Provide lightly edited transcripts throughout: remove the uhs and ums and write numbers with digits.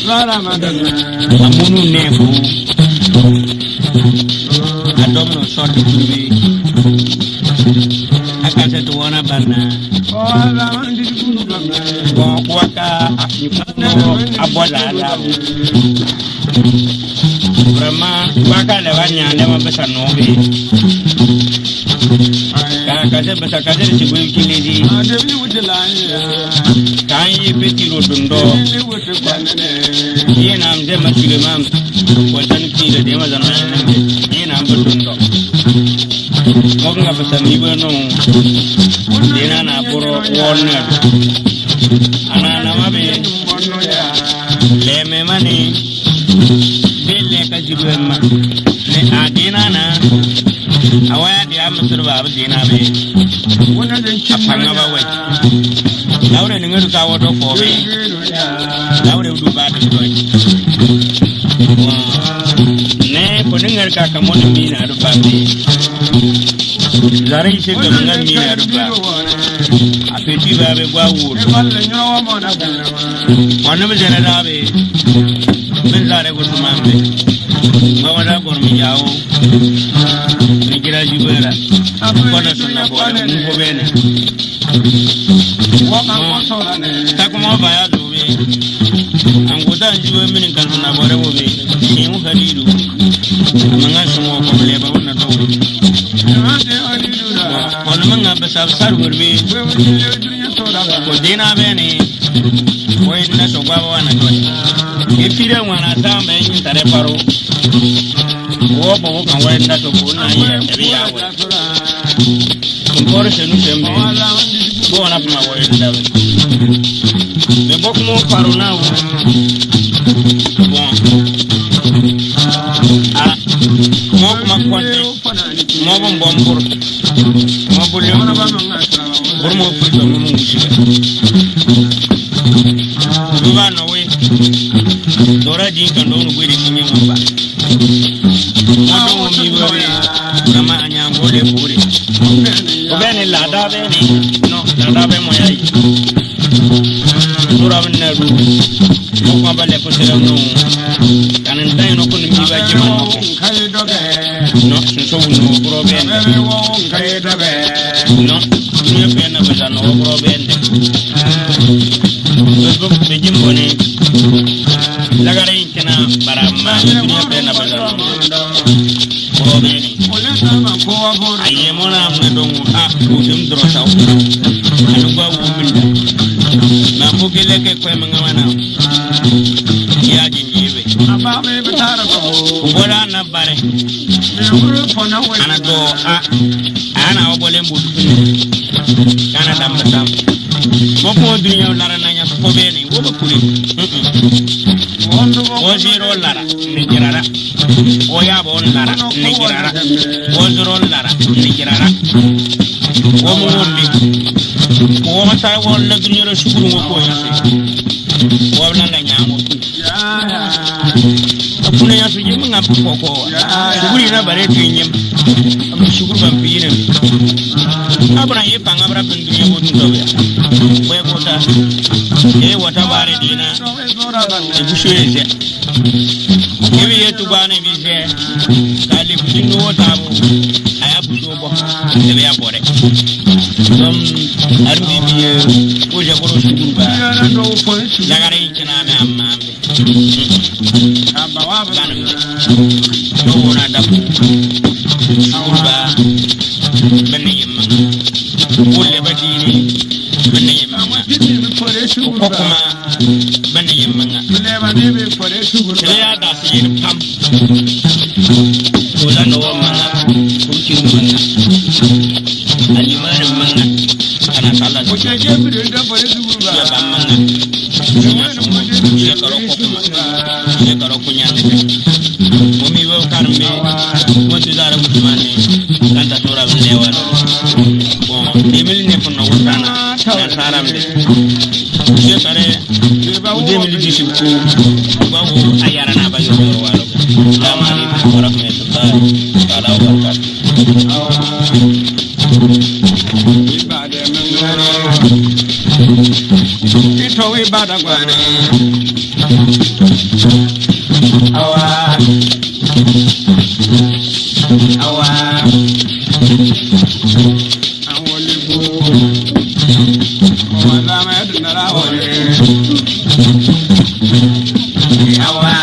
Rara madana, amunu nefu, adomno sorti tumi, akase tu wana bana, waka abola adabu, vraiment waka lewanya lema besa nobe, kase besa kase chibui kilidi, kanyi peti rodundo. Yena mzee masilimam wajani kile dema zanana yena mbutundo moga basami bano dena na poro wonna ana mabe leme mani belle ka jibema le adina na awaya dia musurba dina be wona den chapanga ba wai laure ningeru ka wodo ko be laure du ba de toy ne ko ningar ka kamon mi na du ba be zare ise ga ngal mi na du ba apeti ba be gwa wo wona be jena da be ben zare ko tumambe ma wada ko mi yawo ni kira jibera ko na sunna ko ko bene takuma baya dobe an gudan jiwe minin kalbuna bore bobe ni mu halilu amanga sumo ko leba wannan dawo wannan manga basab sar burbe ko dina bene ko inna to gwa wana to e pire wana ta me yin tare paro wo bo kan wa inna to ko na ya tabiya wa ko re senu sembe bo na ma wo inda me bok mo paro na wo bon mo ma konte mo bon bombur mo bulle bur mo pito mo musiba duba no we dora ji kan do no gwe kinye mamba mo mi bore kama anya ngole bure ko bene la da bene no la da be mo yayi dura bene ru mo ko bale ko sele no kanen tay no ko ni mi ba jima no so no problem no ni be na be no problem so be jimbo ni lagare kena barama ni be na be no problem aye mona amna don ko dim dro taw anu ba wu minda na ko gele ke ko mangana ya jinjibe ababe bitara ko bola na bare ana do ana obole mbudu kana dam mo ko dunya lara nanya ko bene wo ba kuri o zero lara ni girara o ya bon lara ni girara o zero lara ni girara o mo wonde o ma ta won la dunya ro shukuru ko yase o la la nyamo kuna ya su jimin ga koko shukuri na bare tinyim am shukuru ban piyine abra ye panga abra bin dunya ko tun dobe boy kota e wata bare dina e bushuye ebi yetu bana bise kali kutino wotabo aya buso bo ebe ya bore arbi biye ko je boro shukuru ba lagare kina me amma aba wa bana no wona dabu shukuru ba benne yimma wolle badini benne yimma ko kuma benne yimma ya da su yin pam wala no mana kurki mana alimarin mana kana sallah ko je bi da bare su ba ya ban mana ya karo ko kuma ya karo kunya mo mi wo karme mo ti dara mutumane kanta tora ne wa bon emil ne ko no wutana na saram de je sare o 2018 ko ba wo ayara na ba yo walo assalamu alaikum wa rahmatullahi wa barakatuh ito we bada gwane awa awole bu wala ma dundara wole awa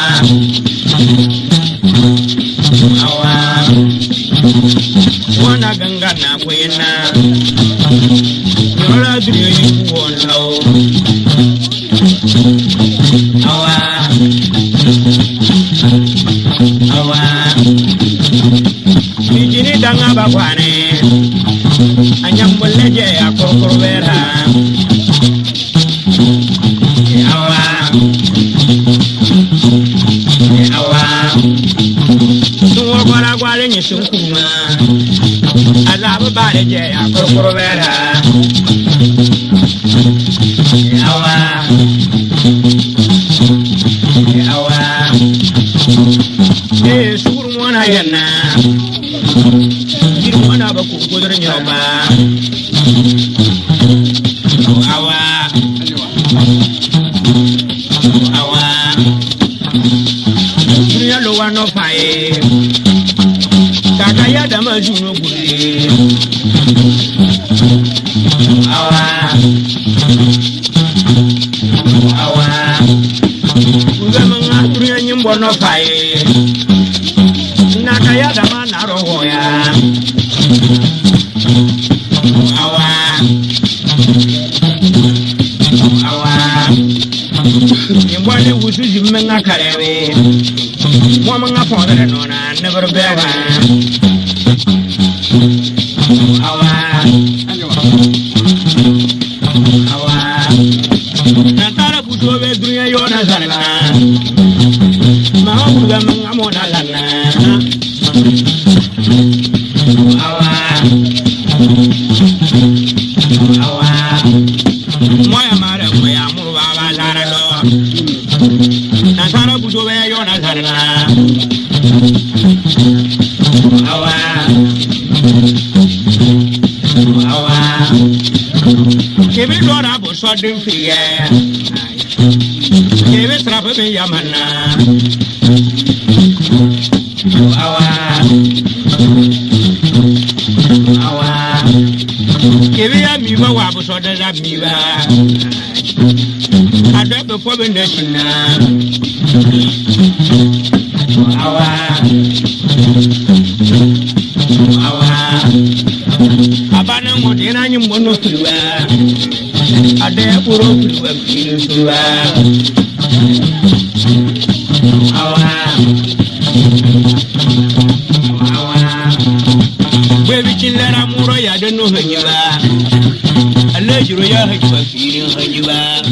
wana ganga na kwena yora duniya yi wona awa Nijini danga bakwane anyambulle je ya korkorwera awa Suwa gwara gwara nye sunkuma azabu bale je ya korkorwera awa suru mwana yana jiru mwana ba ku gudar nyoba awa dunya lo wano fae kaka ya dama juno gure awa ugamanga dunya nyimbo no fae nakaya dama naro hoya awa nyimwale wusuzi mmenga karewe mwamanga pondere nona never bewa awa natara butobe dunya yona zarna mahabuga manga mona lana moya mara moya muruba bazara do natara budo be yo nazarna kebe dora bo so din fiye kebe trape be yamana kebe ya miba wa bo so da miba ada be fo be neshina abana modena nyi mono tuwa ada puro tuwa tuwa baby chilera muro ya de no hanyiba alejiro ya hajiba firin hanyiba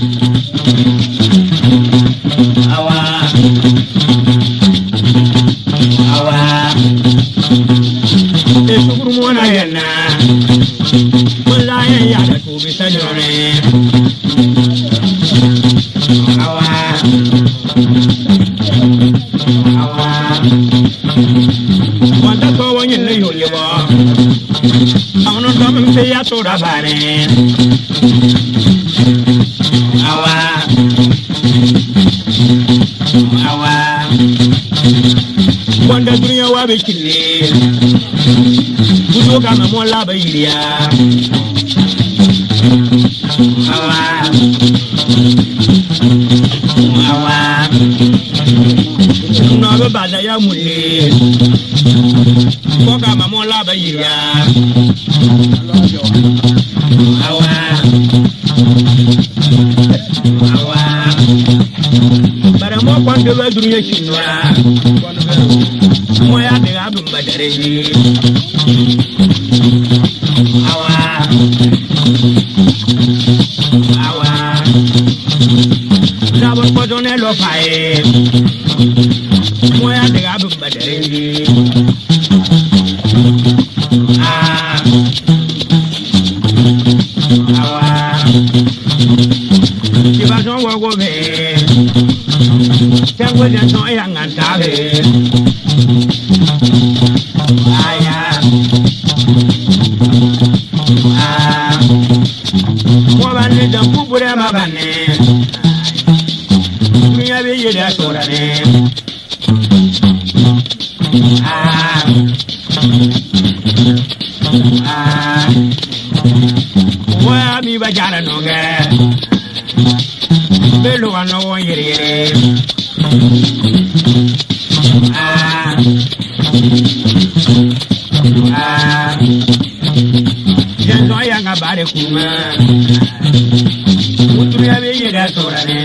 esukuru mwana yana mulaya ya da tobe sanyore wanda ko wonye ne yoyebo awon do mbe ya to da bare wanda dunya wa be kille buzo kama mo la ba yiria no be bada ya mule ko kama mo la ba yiria bara mo kwando ba dunya kinwa moya de abun badare Zabo kodone lo fae moya de abun badare Kibazo wogo be Tango de so ya nganta be Mwana da kubure ma ye da sorane wa mi ba jara no ge belo ano won yere jeno ya nga bare kuma mutu ya be ye da sorane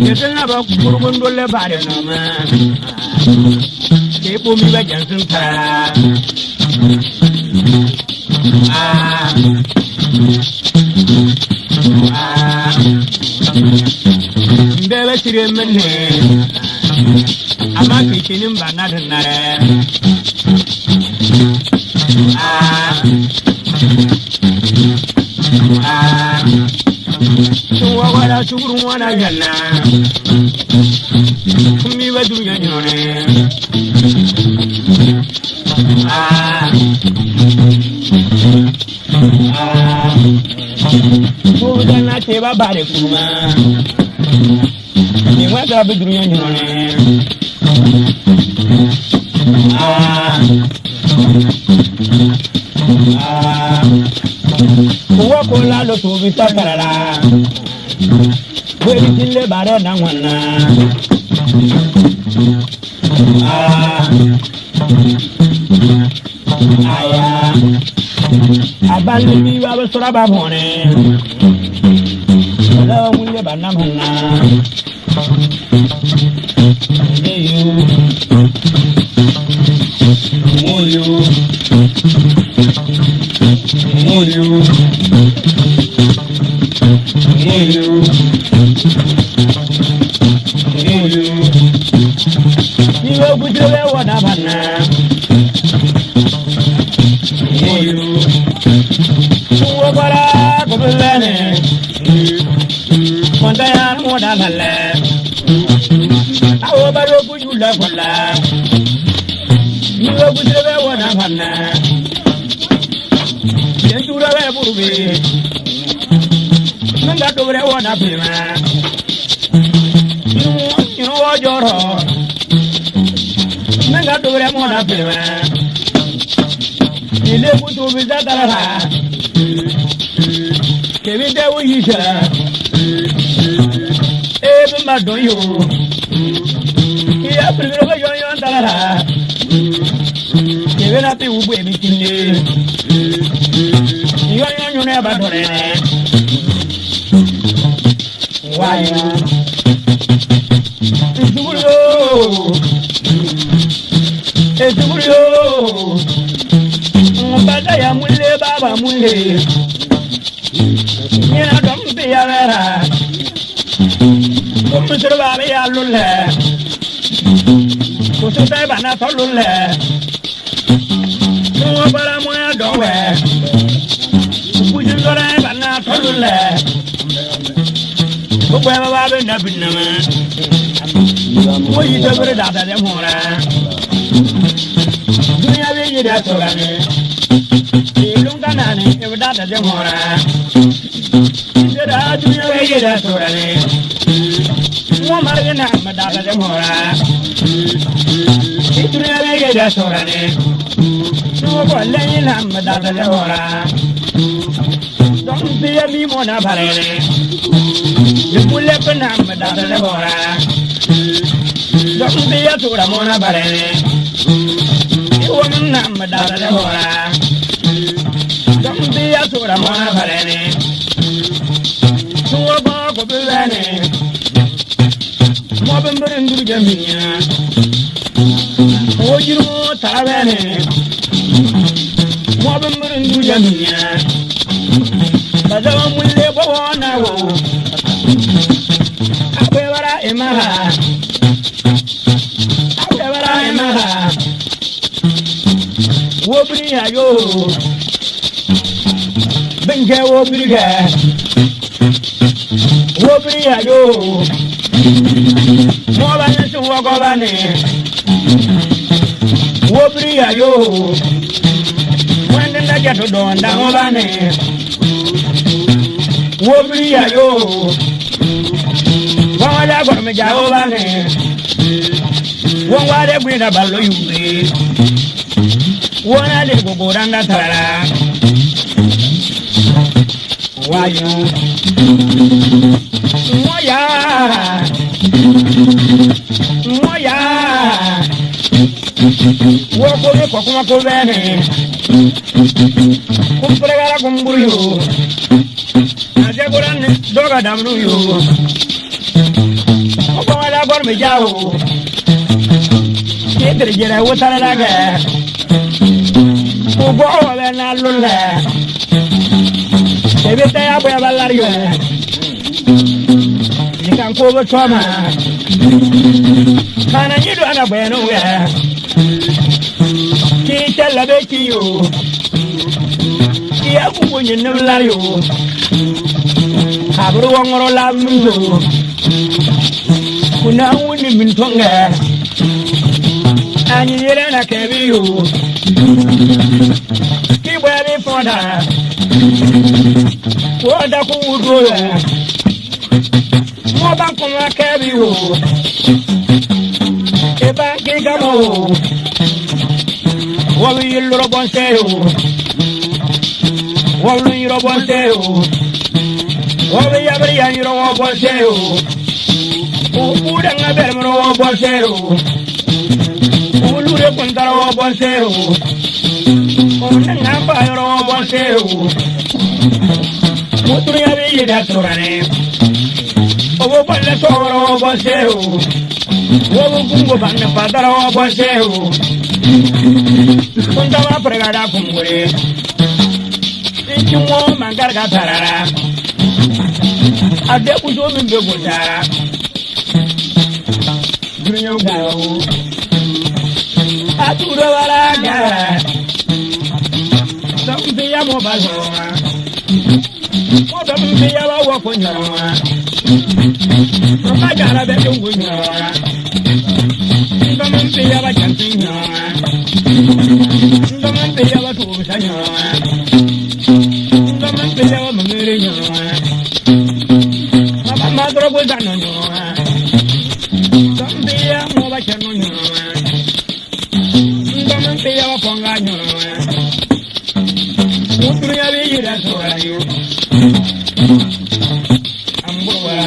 Yetena ba kurgondo le bare no ma ke po mi ba jansun ta ndela sire menne ama ke kinin ba na dan nare Tuwa wala suguru wana janna Kumi wa dunya nyone Tuwa na teba bare kuma Ni wata bi dunya nyone Uwa kola lo to bita karara Weli tille bare na wana Aya Abali mi wa sura ba bone Ala mulle banna monna Yo bujule wada bana Yo bara gobelane Montaya moda gale Awo baro bujula kola Yo bujule wada bana Yentura we burbe Nanga dobre wada pima Yo wajoro Nanga dobre wada pima Ile butu bizatara Kevide uyisha Ebe madoyo Iya primero que yo andara Kevide na pe ubu emitinde Yo ne abadore Wayo Ezugurio Mbada ya mule baba mule Nina dombe ya vera Kumusuru baba ya lule Kusute bana to lule Nuwa bara moya dowe Kujulore bana to lule Kukwe baba benda binama Woyi dobre dada de mora Dunia be da sorane Ilunga nane evada de mora Ida dunia be da sorane Mo margena madada de mora Dunia be da sorane No bolle na madada de mora Don be mi mona barene Yule pena madada de mora Don be ya tura mona barene Woman nam madara de hora Don't be a tura mona barene Tuwa ba ko bilane Mo ben berin duru jaminya O jiru tarabene Mo ben berin duru jaminya Bazawa mulle bo na wo Abe wara emaha Abe wara emaha Wobri ayo Benke wobri ga Wobri ayo Moba nsu wogobane Wobri ayo Wende ndaja ya to don da mo bane wo bri ya yo wa da gor me ja o bane wo wa de gwi da ballo yube wo na de go go randa tara wa yo moya wo ko ne ko kuma ko bene kum pregara gumburu yo aje goran doga damru yo ko wala gor me jawo ke dirjera wotara daga ko bo wala na lulla ebe ta ya boya balario ni kan ko bo toma kana ni do ana boya no ya ki tella be ki yo ki abu ni no lario abru wongoro la mundo kuna woni min tonga ani yele na kebi yo ki boya be fonda woda ku wudo ya mo ba ko ma kebi yo e ba ki gamo walu yilro bonseyo walu yiro bonseyo walu yabri yiro bonseyo ubuda ngaber mo bonseyo ulu re kontaro bonseyo ona ngamba yiro bonseyo mutru yabe yida torane obo balle toro bonseyo wobu kungo banne padaro bonseyo Kuntama pregada kumure Ichimo mangarga tarara Ade ujo mimbe gujara Dunyo gao Atura walaga Dampiya mo baloma Mo dampiya wa wako nyaroma Rokajara betungu nyaroma Dampiya wa chanti nyaroma Ndaman peya wa tu sanya Ndaman peya wa mangere nyo Mama madro bo dano nyo Ndaman peya mo ba chano nyo Ndaman peya wa ponga nyo Mutru ya be yira so ayo Ambo wa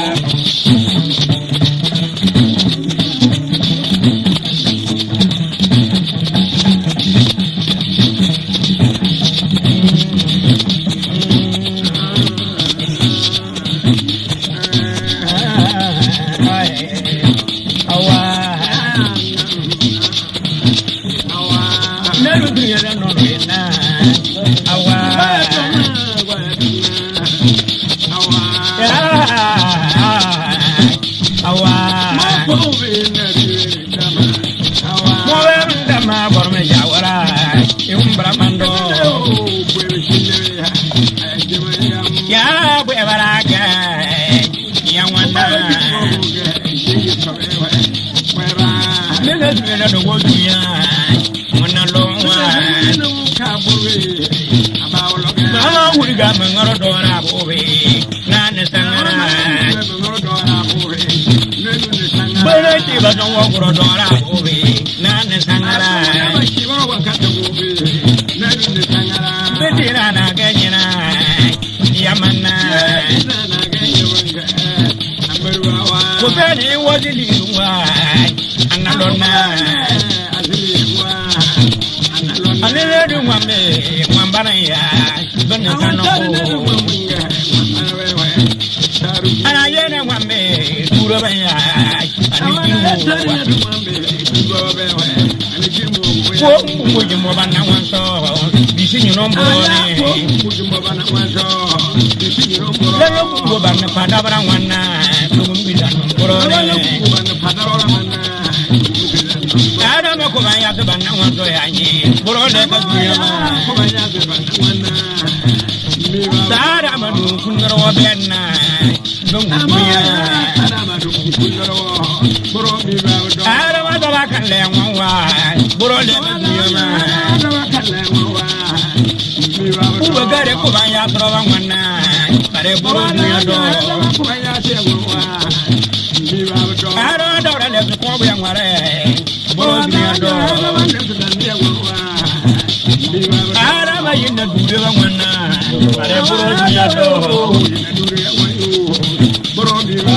Bro, ya prova wana pare buru dunia do ara do le ko bu yang ware buru dunia do ara ba yin du de wana pare buru dunia do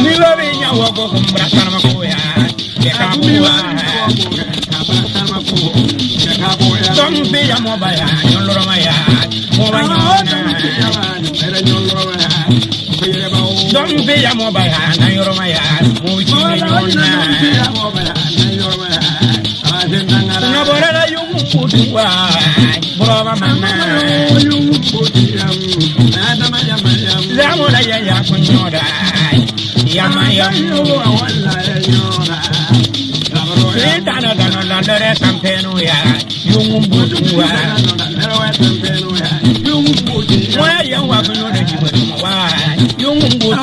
mi ba be nya wa ko kumbra kana ko ya ke ka buwa Tombe ya mobaya, nyoloro maya, mobaya Tombe ya mobaya, nyoloro maya, mobaya Nobora la yumu kutuwa, broma mama Zamora ya kunyoda, yama Dana dana la dere campenu ya yumbuwa wa ya wa kuno de jiwa yumbuwa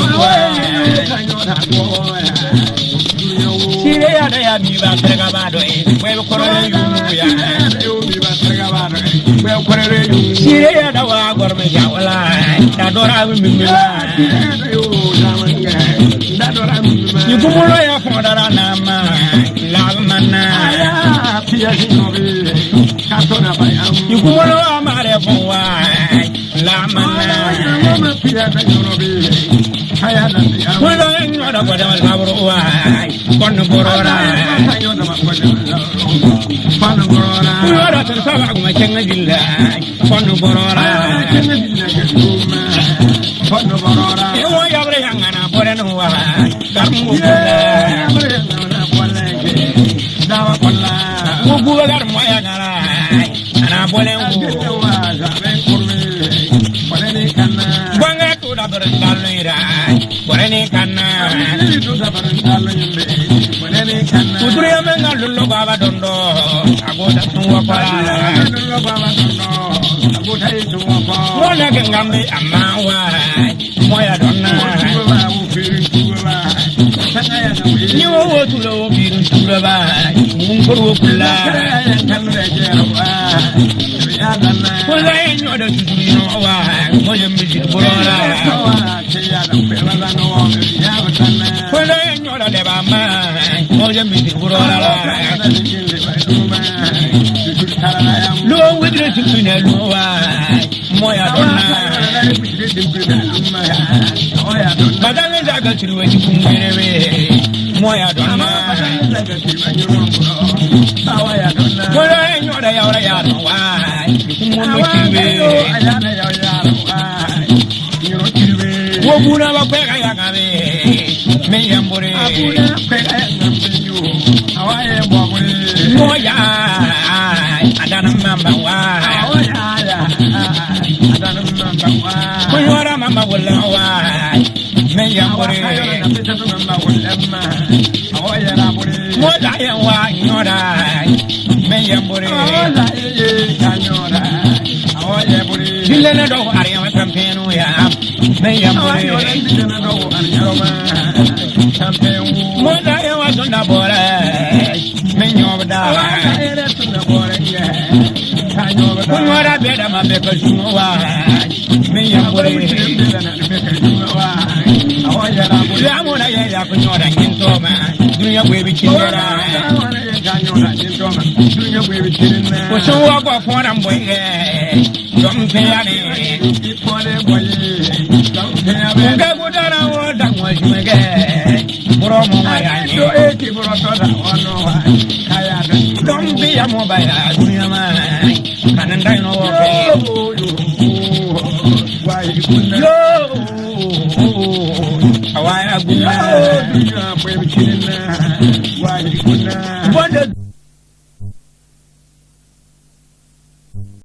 sire ya da ya bi ba trega ba do e we ko re yumbuya sire ya da wa gor me ya wala da dora mi mi Yukumulo ya fodara nama lalmana Yukumulo amare fwa lamana Kulo nyora kwa dama kabro wa kono borora Kulo tsaba kuma chenga dilla kono borora Ewo yabre yangana boreno wa karmu dawa kolla bubu gar moya ngara ana bole banga to da berendalira borene kanna putri amenga lullo baba dondo agoda tuwa para wala ngambe amawa moya donna ni wo tulo biru tulo ba ngoro kula wala enyo da tuno wa moya miji borora wala enyo da deba ma moya miji borora lo widre tuno lo wa moya donna badale daga tuwe kumwerewe moya donna wala enyo da ya wa Wobuna bapega ya gabe me yambore moya adana mamba wa kunyora mama wala wa me yambore moya ya wa nyora me yambore Dilena do ariya tampenu ya me yambore moda ya wa sonda bore me nyobda kunyora beda mabe ko suwa me yambore ya mona ya kunyora ngintoma dunya bwebi kindera ko suwa ko fona mboye dom peyane Nga kudara wo dangwa jumege Buro mo mayani Do eti buro toda ono wa Kaya Dombi ya mo baya dunia mai Kananda ino woke Yo Awaya guna Dunia kwe bichirina Wai guna